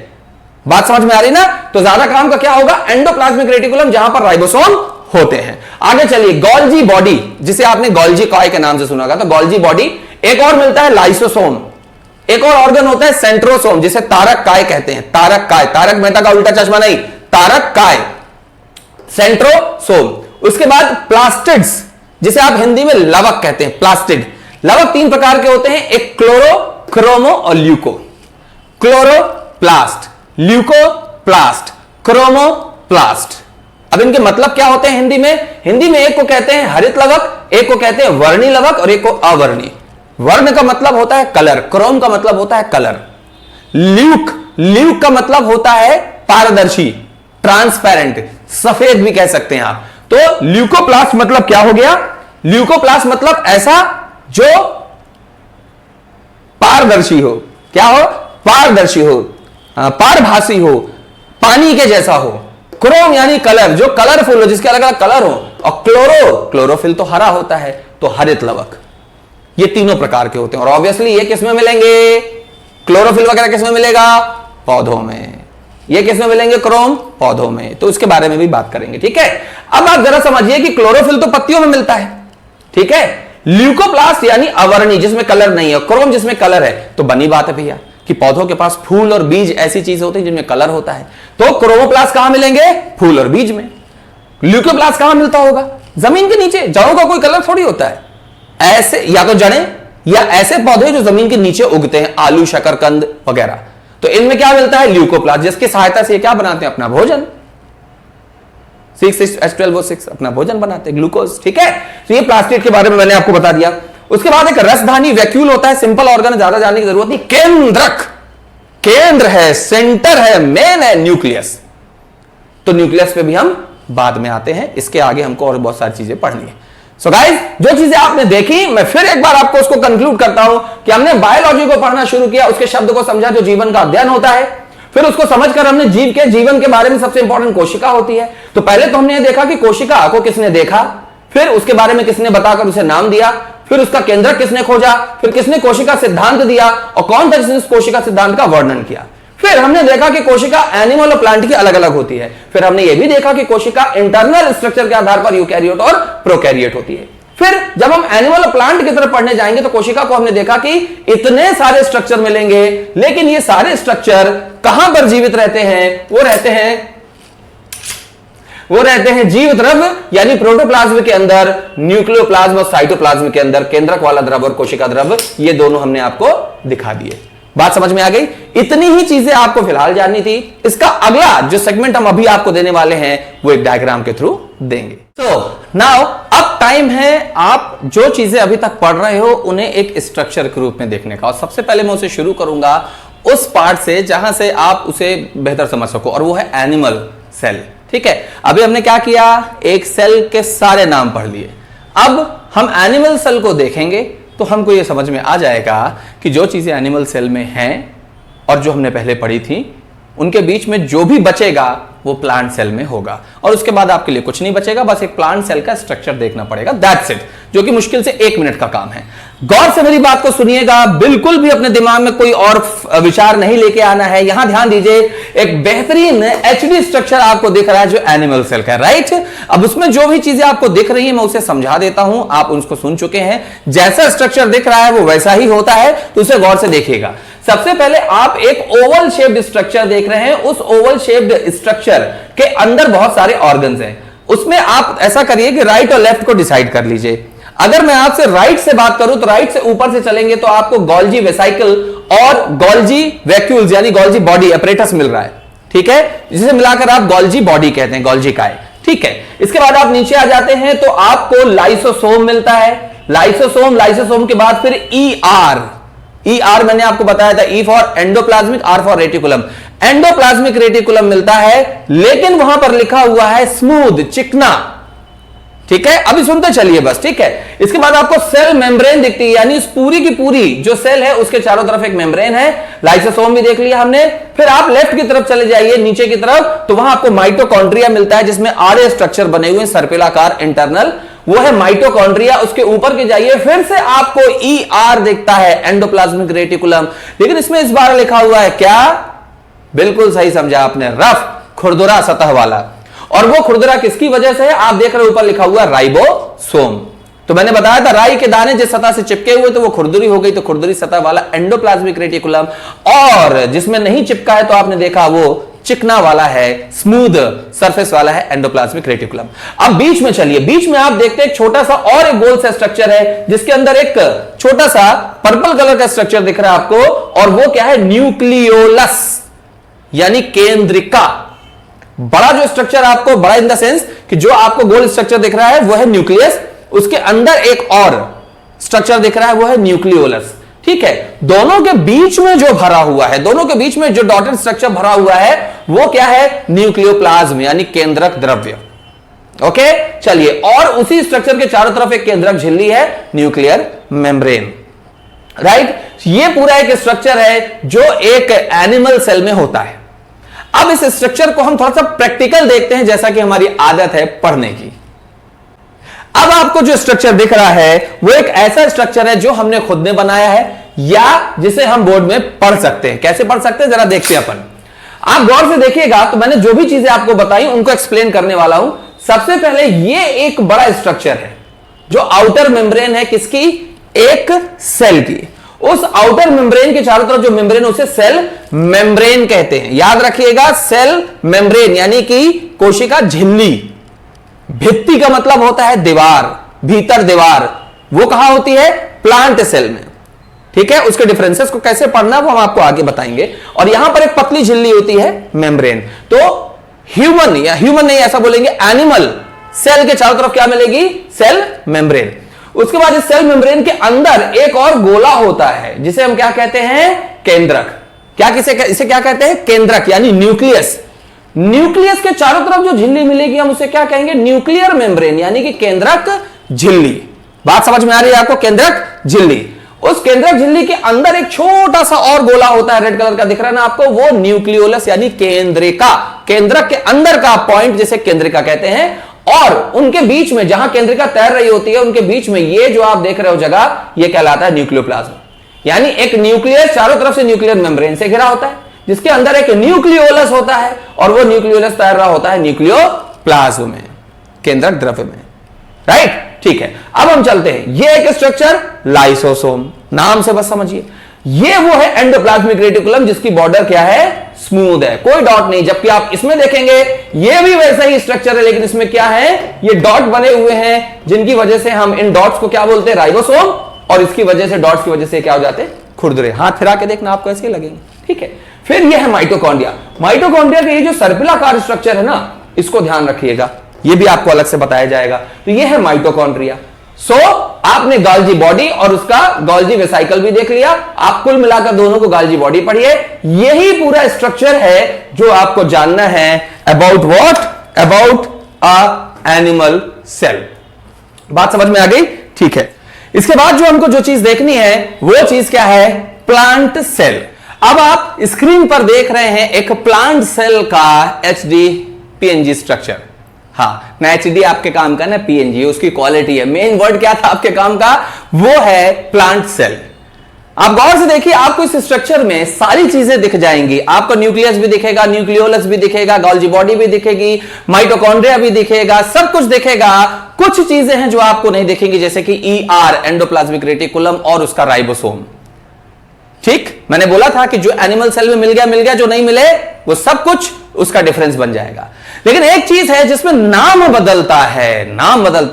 बात समझ में आ रही ना। तो ज्यादा काम का क्या होगा, एंडोप्लाज्मिक रेटिकुलम, जहां पर राइबोसोम होते हैं। आगे चलिए, गोल्जी बॉडी, जिसे आपने गोल्जी कॉय के नाम से सुना होगा, तो गोल्जी बॉडी एक और मिलता है लाइसोसोम, एक और ऑर्गन होता है सेंट्रोसोम, जिसे तारक काय कहते हैं। तारक काय, तारक मेहता का उल्टा चश्मा नहीं, तारक काय, सेंट्रोसोम। उसके बाद प्लास्टिड्स, जिसे आप हिंदी में लवक कहते हैं, प्लास्टिड। लवक 3 प्रकार के होते हैं, एक क्लोरो, क्रोमो और ल्यूको। Chloroplast, leucoplast, chromoplast. अब इनके मतलब क्या होते हैं हिंदी में? हिंदी में एक को कहते हैं हरित लवक, एक को कहते हैं वर्णी लवक और एक को अवर्णी। वर्ण का मतलब होता है कलर, क्रोम का मतलब होता है कलर। ल्यूक, ल्यूक का मतलब होता है पारदर्शी, ट्रांसपेरेंट, सफेद भी कह सकते हैं आप। तो ल्यूकोप्लास्ट मतलब क्या हो गया? ल्यूकोप्लास्ट मतलब ऐसा जो पारदर्शी हो। क्या हो? पारदर्शी हो, पारभासी हो, पानी के जैसा हो। क्रोम यानी कलर, जो कलरफुल हो, जिसके अलग अलग कलर हो। और क्लोरो, क्लोरोफिल तो हरा होता है, तो हरित लवक। ये तीनों प्रकार के होते हैं। और ऑब्वियसली ये किसमें मिलेंगे? क्लोरोफिल वगैरह किसमें मिलेगा? पौधों में। ये किसमें मिलेंगे? क्रोम, पौधों में। तो इसके बारे में भी बात करेंगे, ठीक है। अब आप जरा समझिए कि क्लोरोफिल तो पत्तियों में मिलता है, ठीक है। ल्यूकोप्लास्ट यानी अवर्णी, जिसमें कलर नहीं है, क्रोम जिसमें कलर है। तो बनी बात है भैया कि पौधों के पास फूल और बीज ऐसी चीज होती है जिनमें कलर होता है। तो क्रोमोप्लास्ट कहां मिलेंगे? फूल और बीज में। ल्यूकोप्लास्ट कहां मिलता होगा? जमीन के नीचे। जड़ों का कोई कलर थोड़ी होता है। ऐसे या तो जड़ें या ऐसे पौधे जो जमीन के नीचे उगते हैं, आलू, शकरकंद वगैरह। तो इनमें क्या मिलता है? ल्यूकोप्लास्ट, जिसकी सहायता से क्या बनाते हैं? अपना भोजन। 6H12O6 अपना भोजन बनाते हैं, ग्लूकोज, ठीक है। तो ये प्लास्टिड के बारे में मैंने आपको बता दिया। उसके बाद एक रसधानी वैक्यूल होता है, सिंपल ऑर्गन, ज्यादा जानने की जरूरत नहीं। केंद्रक, केंद्र है, सेंटर है, मेन है, न्यूक्लियस। तो न्यूक्लियस पे भी हम बाद में आते हैं, इसके आगे हमको और बहुत सारी चीजें पढ़नी है। सो गाइस, जो चीजें आपने देखी, मैं फिर एक बार आपको उसको कंक्लूड करता हूं कि हमने बायोलॉजी को पढ़ना शुरू किया, उसके शब्द को समझा जो जीवन का अध्ययन होता है। फिर उसको समझकर हमने जीव के जीवन के बारे में सबसे इंपॉर्टेंट कोशिका होती है। तो पहले तो हमने ये देखा कि कोशिका को किसने देखा, फिर उसके बारे में किसने बताकर उसे नाम दिया, फिर उसका केंद्रक किसने खोजा, फिर किसने कोशिका सिद्धांत दिया और कौन था जिसने उस कोशिका सिद्धांत का वर्णन किया। फिर हमने देखा कि कोशिका एनिमल और प्लांट की अलग अलग होती है। फिर हमने यह भी देखा कि कोशिका इंटरनल स्ट्रक्चर के आधार पर यूकैरियोट और प्रोकैरियोट होती है। फिर जब हम एनिमल और प्लांट की तरफ पढ़ने जाएंगे तो कोशिका को हमने देखा कि इतने सारे स्ट्रक्चर मिलेंगे, लेकिन ये सारे स्ट्रक्चर कहां पर जीवित रहते हैं? वो रहते हैं जीव द्रव्य यानी प्रोटोप्लाज्म के अंदर, न्यूक्लियोप्लाज्म और साइटोप्लाज्म के अंदर। केंद्रक वाला द्रव्य और कोशिका द्रव्य, ये दोनों हमने आपको दिखा दिए। बात समझ में आ गई? इतनी ही चीजें आपको फिलहाल जाननी थी। इसका अगला जो सेगमेंट हम अभी आपको देने वाले हैं वो एक डायग्राम के थ्रू देंगे। तो नाउ अब टाइम है आप जो चीजें अभी तक पढ़ रहे हो उन्हें एक स्ट्रक्चर के रूप में देखने का। और सबसे पहले मैं उसे शुरू करूंगा उस पार्ट से जहां से आप उसे बेहतर समझ सको, और वो है एनिमल सेल, ठीक है। अभी हमने क्या किया? एक सेल के सारे नाम पढ़ लिए। अब हम एनिमल सेल को देखेंगे तो हमको यह समझ में आ जाएगा कि जो चीजें एनिमल सेल में हैं और जो हमने पहले पढ़ी थी, उनके बीच में जो भी बचेगा वो प्लांट सेल में होगा। और उसके बाद आपके लिए कुछ नहीं बचेगा, बस एक प्लांट सेल का स्ट्रक्चर देखना पड़ेगा, दैट्स इट, जो कि मुश्किल से 1 मिनट का काम है। गौर से मेरी बात को सुनिएगा, बिल्कुल भी अपने दिमाग में कोई और विचार नहीं लेके आना है। यहां ध्यान दीजिए, एक बेहतरीन एचडी स्ट्रक्चर आपको दिख रहा है जो एनिमल सेल का, राइट। अब उसमें जो भी चीजें आपको दिख रही है मैं उसे समझा देता हूं, आप उसको सुन चुके हैं। जैसा स्ट्रक्चर दिख रहा है वो वैसा ही होता है, तो उसे गौर से देखिएगा। सबसे पहले आप एक ओवल शेप्ड स्ट्रक्चर देख रहे हैं। उस ओवल शेप्ड स्ट्रक्चर के अंदर बहुत सारे ऑर्गन्स हैं। उसमें आप ऐसा करिए कि राइट और लेफ्ट को डिसाइड कर लीजिए। अगर मैं आपसे राइट से बात करूं तो राइट से ऊपर से चलेंगे तो आपको गोल्जी वेसाइकल और गोल्जी वैक्यूल्स यानी गोल्जी बॉडी अपरेटस मिल रहा है, ठीक है, जिसे मिलाकर आप गोल्जी बॉडी कहते हैं, गोल्जी काय, ठीक है। इसके बाद आप नीचे आ जाते हैं तो आपको लाइसोसोम मिलता है। लाइसोसोम के बाद फिर ER मैंने आपको बताया था, E for endoplasmic, R for reticulum. Endoplasmic reticulum मिलता है, लेकिन वहां पर लिखा हुआ है स्मूथ, चिकना, ठीक है। अभी सुनते चलिए बस, ठीक है। इसके बाद आपको सेल मेम्ब्रेन दिखती है, यानी इस पूरी की पूरी जो सेल है उसके चारों तरफ एक मेम्ब्रेन है। लाइसोसोम भी देख लिया हमने। फिर आप लेफ्ट की तरफ चले जाइए, नीचे की तरफ, तो वहां आपको माइटोकॉन्ड्रिया मिलता है जिसमें आरे स्ट्रक्चर बने हुए, सर्पिलाकार इंटरनल, वो है माइटोकॉन्ड्रिया। उसके ऊपर के जाइए, फिर से आपको ER दिखता है, एंडोप्लाज्मिक रेटिकुलम, लेकिन इसमें इस बार लिखा हुआ है क्या? बिल्कुल सही समझा आपने, रफ, खुरदुरा सतह वाला। और वो खुरदुरा किसकी वजह से है? आप देख रहे हो ऊपर लिखा हुआ राइबोसोम। तो मैंने बताया था राई के दाने जिस सतह से चिपके हुए तो वो खुरदुरी हो गई, तो खुरदुरी सतह वाला एंडोप्लाज्मिक रेटिकुलम, और जिसमें नहीं चिपका है तो आपने देखा वो चिकना वाला है, स्मूथ सरफेस वाला है एंडोप्लाज्मिक रेटिकुलम। अब बीच में चलिए, बीच में आप देखते हैं एक छोटा सा और एक गोल सा स्ट्रक्चर है जिसके अंदर एक छोटा सा पर्पल कलर का स्ट्रक्चर दिख रहा है आपको, और वो क्या है? न्यूक्लियोलस यानी केंद्रिका। बड़ा जो स्ट्रक्चर आपको, बड़ा इन द सेंस कि जो आपको गोल स्ट्रक्चर दिख रहा है वो है न्यूक्लियस, उसके अंदर एक और स्ट्रक्चर दिख रहा है वो है न्यूक्लियोलस। ठीक है, दोनों के बीच में जो भरा हुआ है, दोनों के बीच में जो डॉटेड स्ट्रक्चर भरा हुआ है वो क्या है? न्यूक्लियोप्लाज्म यानी केंद्रक द्रव्य। ओके, चलिए, और उसी स्ट्रक्चर के चारों तरफ एक केंद्रक झिल्ली है, न्यूक्लियर मेम्ब्रेन। राइट, ये पूरा एक स्ट्रक्चर है जो एक एनिमल सेल में होता है। अब इस स्ट्रक्चर को हम थोड़ा सा प्रैक्टिकल देखते हैं, जैसा कि हमारी आदत है पढ़ने की। अब आपको जो स्ट्रक्चर दिख रहा है वो एक ऐसा स्ट्रक्चर है जो हमने खुद ने बनाया है या जिसे हम बोर्ड में पढ़ सकते हैं। कैसे पढ़ सकते हैं जरा देखते हैं अपन। आप गौर से देखिएगा तो मैंने जो भी चीजें आपको बताई उनको एक्सप्लेन करने वाला हूं। सबसे पहले ये एक बड़ा स्ट्रक्चर है जो आउटर मेम्ब्रेन है किसकी? एक सेल की। उस आउटर मेम्ब्रेन के चारों तरफ जो मेम्ब्रेन उसे सेल मेम्ब्रेन कहते हैं। याद रखिएगा, सेल मेम्ब्रेन यानी कि कोशिका झिल्ली। भित्ति का मतलब होता है दीवार, भीतर दीवार। वो कहां होती है? प्लांट सेल में। ठीक है, उसके डिफरेंसेस को कैसे पढ़ना वो हम आपको आगे बताएंगे। और यहां पर एक पतली झिल्ली होती है मेम्ब्रेन। तो ह्यूमन या ह्यूमन नहीं ऐसा बोलेंगे, एनिमल सेल के चारों तरफ क्या मिलेगी? Cell membrane. उसके बाद इस सेल मेम्ब्रेन के अंदर एक और गोला होता है जिसे हम क्या कहते हैं? केंद्रक। क्या इसे क्या कहते हैं? केंद्रक यानी न्यूक्लियस। न्यूक्लियस के चारों तरफ जो झिल्ली मिलेगी हम उसे क्या कहेंगे? न्यूक्लियर मेम्ब्रेन यानी कि केंद्रक झिल्ली। बात समझ में आ रही है आपको? केंद्रक झिल्ली। उस केंद्रक झिल्ली के अंदर एक छोटा सा और गोला होता है, रेड कलर का दिख रहा है ना आपको, वो न्यूक्लियोलस यानी केंद्रिका। केंद्रक के अंदर का पॉइंट जिसे केंद्रिका कहते हैं। और उनके बीच में जहां केंद्रिका तैर रही होती है उनके बीच में ये जो आप देख रहे हो जगह, ये कहलाता है न्यूक्लियोप्लाज्म। यानी एक न्यूक्लियस चारों तरफ से न्यूक्लियर मेम्ब्रेन से घिरा होता है जिसके अंदर एक न्यूक्लियोलस होता है और वो न्यूक्लियोलस तैर रहा होता है न्यूक्लियोप्लाज्म में, केंद्रक द्रव्य में। राइट, ठीक है। अब हम चलते हैं, ये एक स्ट्रक्चर लाइसोसोम, नाम से बस समझिए। ये वो है एंडोप्लाज्मिक रेटिकुलम जिसकी बॉर्डर क्या है? स्मूथ है, कोई डॉट नहीं। जबकि आप इसमें देखेंगे ये भी वैसा ही स्ट्रक्चर है, लेकिन इसमें क्या है? ये डॉट बने हुए हैं जिनकी वजह से हम इन डॉट्स को क्या बोलते हैं? राइबोसोम। और इसकी वजह से, डॉट्स की वजह से क्या हो जाते हैं? खुरदुरे। हाथ फिरा के देखना, आपको ऐसे लगेंगे। ठीक है, फिर ये है माइटोकॉन्ड्रिया। माइटोकॉन्ड्रिया का ये जो सर्पिलाकार स्ट्रक्चर है ना, इसको ध्यान रखिएगा, ये भी आपको अलग से बताया जाएगा। तो ये है माइटोकॉन्ड्रिया। सो आपने गॉल्जी बॉडी और उसका गॉल्जी वेसाइकल भी देख लिया। आप कुल मिलाकर दोनों को गॉल्जी बॉडी पढ़िए। यही पूरा स्ट्रक्चर है जो आपको जानना है about what? About a animal cell. बात समझ में आ गई? ठीक है। इसके बाद जो हमको जो चीज देखनी है वो चीज क्या है? Plant cell. अब आप स्क्रीन पर देख रहे हैं एक प्लांट सेल का एचडी पीएनजी स्ट्रक्चर। हाँ, ना एचडी आपके काम का ना पीएनजी, उसकी क्वालिटी है। मेन वर्ड क्या था आपके काम का? वो है प्लांट सेल। आप गौर से देखिए, आपको इस स्ट्रक्चर में सारी चीजें दिख जाएंगी। आपको न्यूक्लियस भी दिखेगा, न्यूक्लियोलस भी दिखेगा, गॉल्जी बॉडी भी दिखेगी, माइटोकॉन्ड्रिया भी दिखेगा, सब कुछ दिखेगा। कुछ चीजें हैं जो आपको नहीं दिखेंगी, जैसे कि ईआर एंडोप्लाज्मिक रेटिकुलम और उसका राइबोसोम। ठीक, मैंने बोला था कि जो एनिमल सेल में मिल गया, जो नहीं मिले वो सब कुछ उसका डिफरेंस बन जाएगा। लेकिन एक चीज है जिसमें नाम बदलता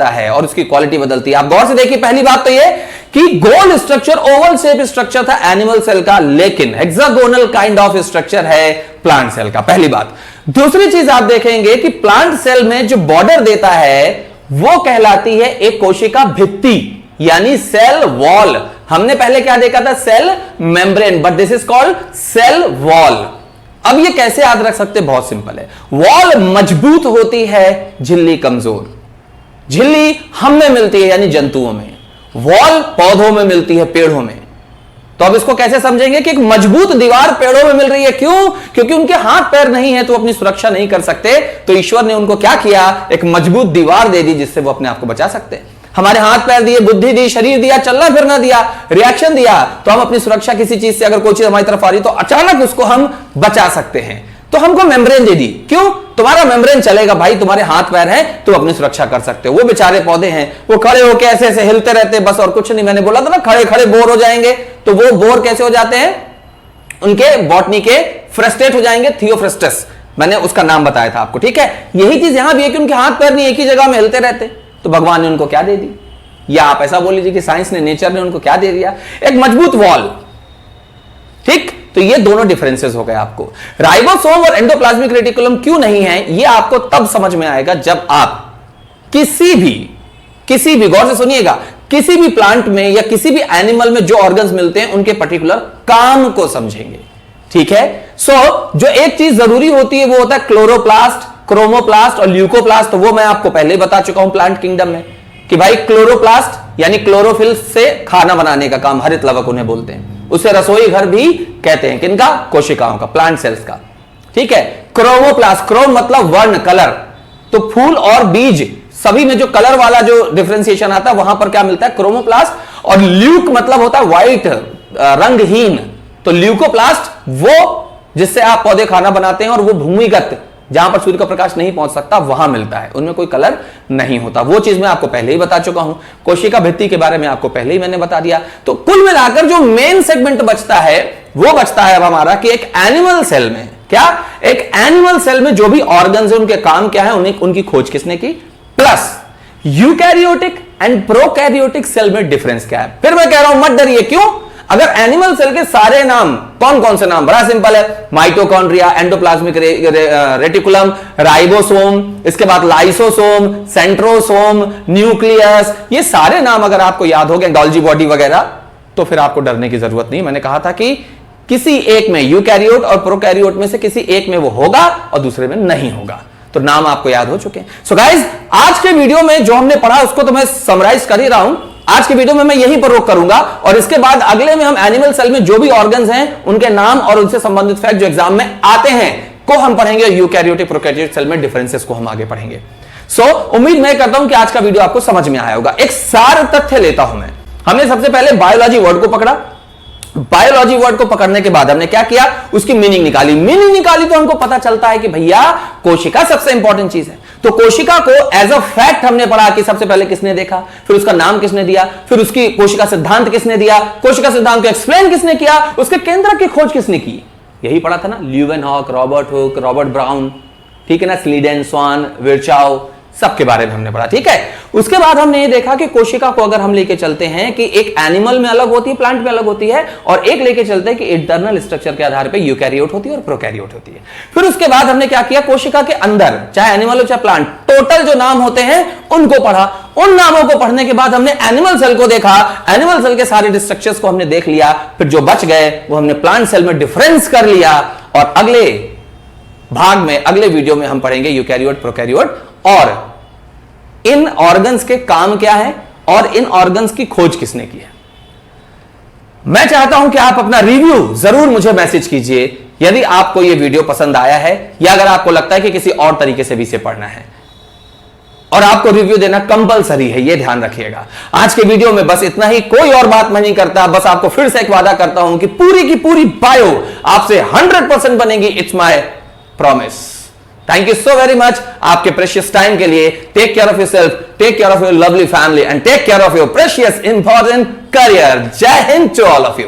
है और उसकी क्वालिटी बदलती है। आप गौर से देखिए, पहली बात तो ये कि गोल स्ट्रक्चर, ओवल शेप स्ट्रक्चर था एनिमल सेल का, लेकिन हेक्सागोनल काइंड ऑफ स्ट्रक्चर है प्लांट सेल का। पहली बात। दूसरी चीज आप देखेंगे कि प्लांट सेल में जो बॉर्डर देता है वो कहलाती है एक कोशिका भित्ति यानी सेल वॉल। हमने पहले क्या देखा था? Cell membrane, but this is called cell wall. अब ये कैसे याद रख सकते? बहुत सिंपल है। वॉल मजबूत होती है, झिल्ली कमजोर। झिल्ली हम में मिलती है यानी जंतुओं में, वॉल पौधों में मिलती है, पेड़ों में। तो अब इसको कैसे समझेंगे कि एक मजबूत दीवार पेड़ों में मिल रही है? क्यों? क्योंकि उनके हाथ पैर नहीं है तो अपनी सुरक्षा नहीं कर सकते, तो ईश्वर ने उनको क्या किया? एक मजबूत दीवार दे दी जिससे वो अपने आप को बचा सकते हैं। हमारे हाथ पैर दिए, बुद्धि दी, शरीर दिया, चलना फिरना दिया, रिएक्शन दिया, तो हम अपनी सुरक्षा किसी चीज से, अगर कोई चीज हमारी तरफ आ रही तो अचानक उसको हम बचा सकते हैं। तो हमको मेम्ब्रेन दे दी। क्यों? तुम्हारा मेम्ब्रेन चलेगा भाई, तुम्हारे हाथ पैर हैं, तुम अपनी सुरक्षा कर सकते हो। वो बेचारे पौधे हैं, वो खड़े होकर ऐसे ऐसे हिलते रहते बस, और कुछ नहीं। मैंने बोला था ना खड़े खड़े बोर हो जाएंगे, तो वो बोर कैसे हो जाते हैं, उनके बॉटनी के फ्रस्ट्रेट हो जाएंगे, थियोफ्रस्टस, मैंने उसका नाम बताया था आपको, ठीक है। यही चीज यहां भी है कि उनके हाथ पैर नहीं एक ही जगह में हिलते रहते, तो भगवान ने उनको क्या दे दी, या आप ऐसा बोल लीजिए कि साइंस ने, नेचर ने उनको क्या दे दिया, एक मजबूत वॉल, ठीक। तो ये दोनों डिफरेंसेस हो गए आपको। राइबोसोम और एंडोप्लाज्मिक रेटिकुलम क्यों नहीं है, ये आपको तब समझ में आएगा जब आप किसी भी गौर से सुनिएगा, किसी भी प्लांट में या किसी भी एनिमल में जो ऑर्गन्स मिलते हैं उनके पर्टिकुलर काम को समझेंगे, ठीक है। जो एक चीज जरूरी होती है वो होता है क्लोरोप्लास्ट, क्रोमोप्लास्ट और ल्यूकोप्लास्ट। तो वो मैं आपको पहले ही बता चुका हूं प्लांट किंगडम में कि भाई क्लोरोप्लास्ट यानी क्लोरोफिल से खाना बनाने का काम, हरित लवक उन्हें बोलते हैं, उसे रसोई घर भी कहते हैं, किनका, कोशिकाओं का, प्लांट सेल्स का, ठीक है। क्रोमोप्लास्ट, क्रोम मतलब वर्ण, कलर, तो फूल और बीज सभी में जो कलर वाला जो डिफरेंशिएशन आता है वहां पर क्या मिलता है, क्रोमोप्लास्ट। और ल्यूक मतलब होता है व्हाइट, रंगहीन, तो ल्यूकोप्लास्ट वो जिससे आप पौधे खाना बनाते हैं, और वो भूमिगत, जहां पर सूर्य का प्रकाश नहीं पहुंच सकता वहां मिलता है, उनमें कोई कलर नहीं होता। वो चीज मैं आपको पहले ही बता चुका हूं। कोशिका भित्ति के बारे में आपको पहले ही मैंने बता दिया। तो कुल मिलाकर जो मेन सेगमेंट बचता है वो बचता है अब हमारा कि एक एनिमल सेल में, क्या, एक एनिमल सेल में जो भी ऑर्गन्स है उनके काम क्या है, उनकी खोज किसने की, plus eukaryotic and prokaryotic cell में डिफरेंस क्या है। फिर मैं कह रहा हूं मत डरिए, क्यों, अगर एनिमल सेल के सारे नाम, कौन कौन से नाम, बड़ा सिंपल है, माइटोकॉन्ड्रिया, एंडोप्लाज्मिक रेटिकुलम, राइबोसोम, इसके बाद लाइसोसोम, सेंट्रोसोम, न्यूक्लियस, ये सारे नाम अगर आपको याद हो गए, गॉल्जी बॉडी वगैरह, तो फिर आपको डरने की जरूरत नहीं। मैंने कहा था कि किसी एक में, यूकैरियोट और प्रोकैरियोट में से किसी एक में वो होगा और दूसरे में नहीं होगा, तो नाम आपको याद हो चुके हैं। सो गाइस, आज के वीडियो में जो हमने पढ़ा उसको तो मैं समराइज कर ही रहा हूं। आज के वीडियो में मैं यहीं पर रोक करूंगा, और इसके बाद अगले में हम एनिमल सेल में जो भी ऑर्गन्स हैं उनके नाम और उनसे संबंधित फैक्ट जो एग्जाम में आते हैं को हम पढ़ेंगे। यूकैरियोटिक प्रोकैरियोटिक सेल में डिफरेंसेस को हम आगे पढ़ेंगे। उम्मीद मैं करता हूं कि आज का वीडियो आपको समझ में आया होगा। एक सार तथ्य लेता हूं मैं। हमने सबसे पहले बायोलॉजी वर्ड को पकड़ा, बायोलॉजी वर्ड को पकड़ने के बाद हमने क्या किया, उसकी मीनिंग निकाली तो हमको पता चलता है कि भैया कोशिका सबसे इंपॉर्टेंट चीज है। तो कोशिका को एज अ फैक्ट हमने पढ़ा कि सबसे पहले किसने देखा, फिर उसका नाम किसने दिया, फिर उसकी कोशिका सिद्धांत किसने दिया, कोशिका सिद्धांत को एक्सप्लेन किसने किया, उसके केंद्र की खोज किसने की, यही पढ़ा था ना, Leeuwenhoek, Robert Hooke, Robert brown, ठीक है ना, स्लीडेन, स्वान, विर्चाउ, सबके बारे में हमने पढ़ा, ठीक है। उसके बाद हमने ये देखा कि कोशिका को अगर हम लेके चलते हैं कि एक एनिमल में अलग होती है, प्लांट में अलग होती है, और एक लेके चलते हैं कि इंटरनल स्ट्रक्चर के आधार पे यूकैरियोट होती है और प्रोकैरियोट होती है। फिर उसके बाद हमने क्या किया, कोशिका के अंदर चाहे एनिमल हो चाहे प्लांट, टोटल जो नाम होते हैं उनको पढ़ा। उन नामों को पढ़ने के बाद हमने एनिमल सेल को देखा, एनिमल सेल के सारे स्ट्रक्चर्स को हमने देख लिया, फिर जो बच गए वो हमने प्लांट सेल में डिफरेंस कर लिया, और अगले भाग में, अगले वीडियो में हम पढ़ेंगे यूकैरियोट, प्रोकैरियोट, और इन ऑर्गन्स के काम क्या है और इन ऑर्गन्स की खोज किसने की है। मैं चाहता हूं कि आप अपना रिव्यू जरूर मुझे मैसेज कीजिए यदि आपको यह वीडियो पसंद आया है, या अगर आपको लगता है कि किसी और तरीके से भी इसे पढ़ना है, और आपको रिव्यू देना कंपलसरी है, यह ध्यान रखिएगा। आज के वीडियो में बस इतना ही, कोई और बात मैं नहीं करता, बस आपको फिर से एक वादा करता हूं कि पूरी की पूरी बायो आपसे 100% बनेगी, it's my promise. Thank you so very much आपके प्रेशियस टाइम के लिए। Take care of yourself, take care of your lovely family, and take care of your precious important career. जय हिंद टू ऑल ऑफ यू।